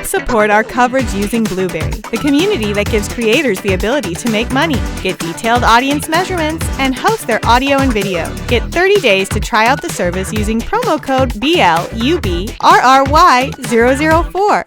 Help support our coverage using Blueberry, the community that gives creators the ability to make money, get detailed audience measurements, and host their audio and video. Get 30 days to try out the service using promo code BLUBRRY004.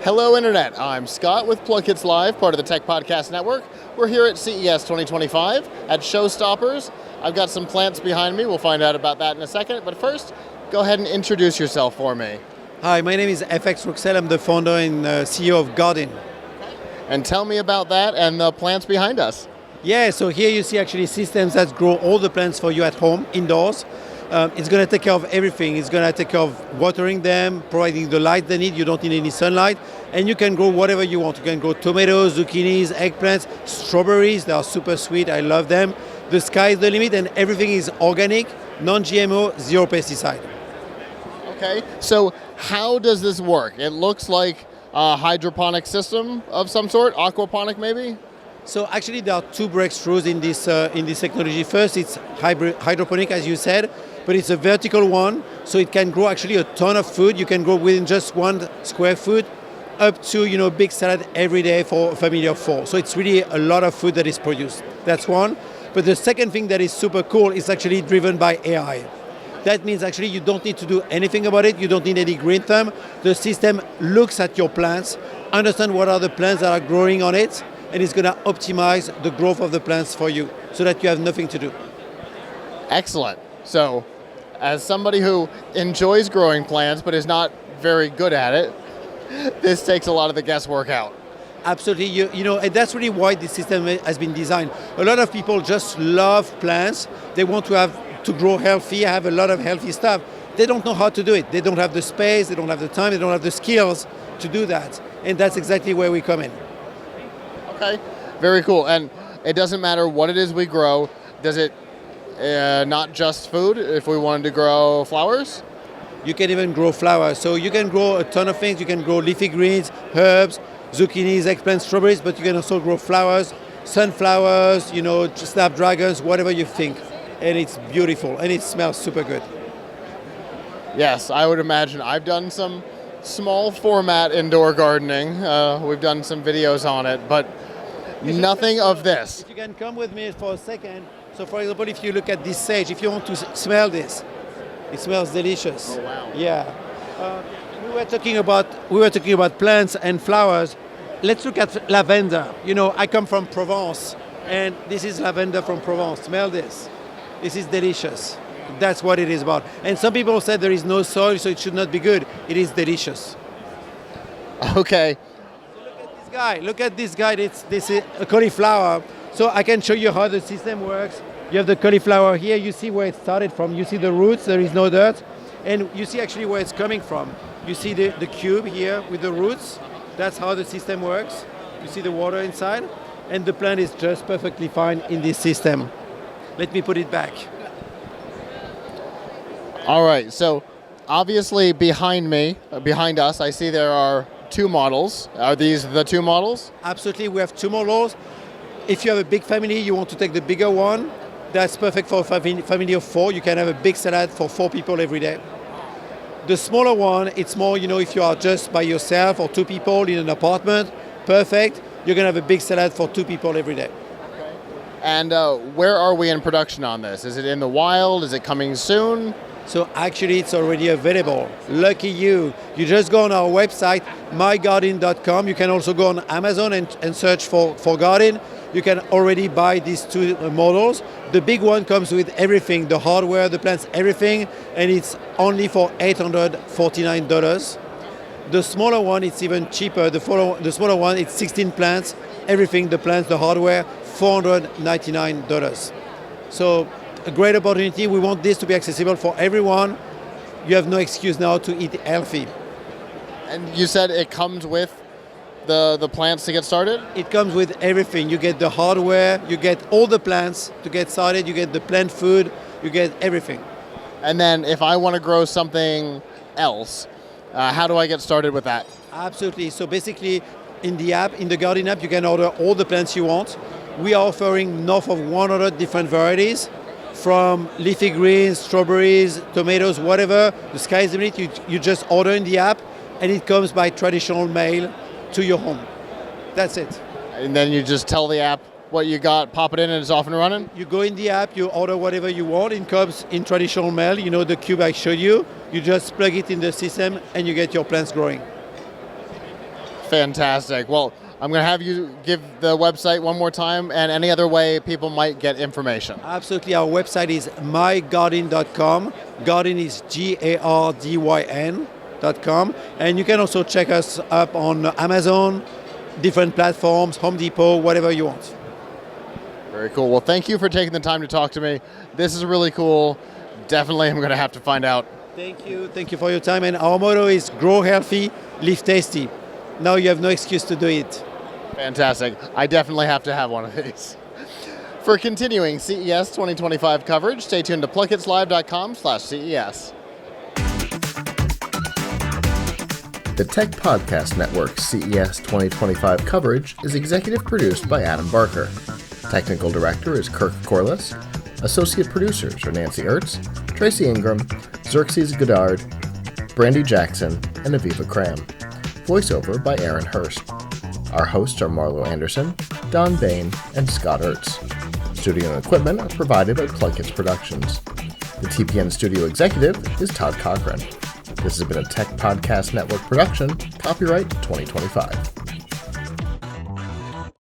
Hello, Internet. I'm Scott with PLUGHITZ Live, part of the Tech Podcast Network. We're here at CES 2025 at Showstoppers. I've got some plants behind me. We'll find out about that in a second. But first, go ahead and introduce yourself for me. Hi, my name is FX Roxelle. I'm the founder and CEO of Gardyn. And tell me about that and the plants behind us. Yeah, so here you see actually systems that grow all the plants for you at home, indoors. It's going to take care of everything. It's going to take care of watering them, providing the light they need. You don't need any sunlight. And you can grow whatever you want. You can grow tomatoes, zucchinis, eggplants, strawberries. They are super sweet. I love them. The sky is the limit, and everything is organic, non-GMO, zero pesticide. Okay, so how does this work? It looks like a hydroponic system of some sort, aquaponic maybe? So actually there are two breakthroughs in this technology. First, it's hydroponic, as you said, but it's a vertical one, so it can grow actually a ton of food. You can grow within just 1 square foot up to big salad every day for a family of 4. So it's really a lot of food that is produced. That's one. But the second thing that is super cool is actually driven by AI. That means actually you don't need to do anything about it. You don't need any green thumb. The system looks at your plants, understands what are the plants that are growing on it, and it's going to optimize the growth of the plants for you so that you have nothing to do. Excellent. So, as somebody who enjoys growing plants but is not very good at it, this takes a lot of the guesswork out. Absolutely. And that's really why this system has been designed. A lot of people just love plants. They want to grow healthy, have a lot of healthy stuff. They don't know how to do it. They don't have the space, they don't have the time, they don't have the skills to do that. And that's exactly where we come in. Okay, very cool. And it doesn't matter what it is we grow. Does it not just food? If we wanted to grow flowers? You can even grow flowers. So you can grow a ton of things. You can grow leafy greens, herbs, zucchinis, eggplants, strawberries, but you can also grow flowers, sunflowers, snapdragons, whatever you think. And it's beautiful, and it smells super good. Yes, I would imagine. I've done some small format indoor gardening. We've done some videos on it, but nothing of this. If you can come with me for a second. So for example, if you look at this sage, if you want to smell this, it smells delicious. Oh, wow. Yeah. We were talking about plants and flowers. Let's look at lavender. I come from Provence, and this is lavender from Provence. Smell this. This is delicious. That's what it is about. And some people said there is no soil, so it should not be good. It is delicious. Okay. So look at this guy. This is a cauliflower. So I can show you how the system works. You have the cauliflower here. You see where it started from. You see the roots. There is no dirt. And you see actually where it's coming from. You see the cube here with the roots. That's how the system works. You see the water inside. And the plant is just perfectly fine in this system. Let me put it back. All right, so obviously behind us, I see there are 2 models. Are these the 2 models? Absolutely, we have 2 models. If you have a big family, you want to take the bigger one. That's perfect for a family of 4. You can have a big salad for 4 people every day. The smaller one, it's more, if you are just by yourself or 2 people in an apartment, perfect. You're going to have a big salad for 2 people every day. And where are we in production on this? Is it in the wild? Is it coming soon? So actually it's already available. Lucky you. You just go on our website, mygardyn.com. You can also go on Amazon and search for Gardyn. You can already buy these 2 models. The big one comes with everything, the hardware, the plants, everything, and it's only for $849. The smaller one, it's even cheaper. The smaller one, it's 16 plants, everything, the plants, the hardware, $499. So a great opportunity. We want this to be accessible for everyone. You have no excuse now to eat healthy. And you said it comes with the plants to get started? It comes with everything. You get the hardware, you get all the plants to get started, you get the plant food, you get everything. And then if I want to grow something else, how do I get started with that? Absolutely. So basically in the Gardyn app, you can order all the plants you want. We are offering north of 100 different varieties, from leafy greens, strawberries, tomatoes, whatever. The sky is the limit. You just order in the app, and it comes by traditional mail to your home. That's it. And then you just tell the app what you got, pop it in, and it's off and running? You go in the app, you order whatever you want, it comes in traditional mail, the cube I showed you, you just plug it in the system and you get your plants growing. Fantastic. Well, I'm going to have you give the website one more time and any other way people might get information. Absolutely. Our website is mygardyn.com. Gardyn is Gardyn.com. And you can also check us up on Amazon, different platforms, Home Depot, whatever you want. Very cool. Well, thank you for taking the time to talk to me. This is really cool. Definitely I'm going to have to find out. Thank you. Thank you for your time. And our motto is grow healthy, live tasty. Now you have no excuse to do it. Fantastic. I definitely have to have one of these. For continuing CES 2025 coverage, stay tuned to PLUGHITZLive.com/CES. The Tech Podcast Network's CES 2025 coverage is executive produced by Adam Barker. Technical director is Kirk Corliss. Associate producers are Nancy Ertz, Tracy Ingram, Xerxes Goddard, Brandy Jackson, and Aviva Cram. Voiceover by Aaron Hurst. Our hosts are Marlo Anderson, Don Bain, and Scott Ertz. Studio and equipment are provided by PLUGHITZ Productions. The TPN studio executive is Todd Cochran. This has been a Tech Podcast Network production, copyright 2025.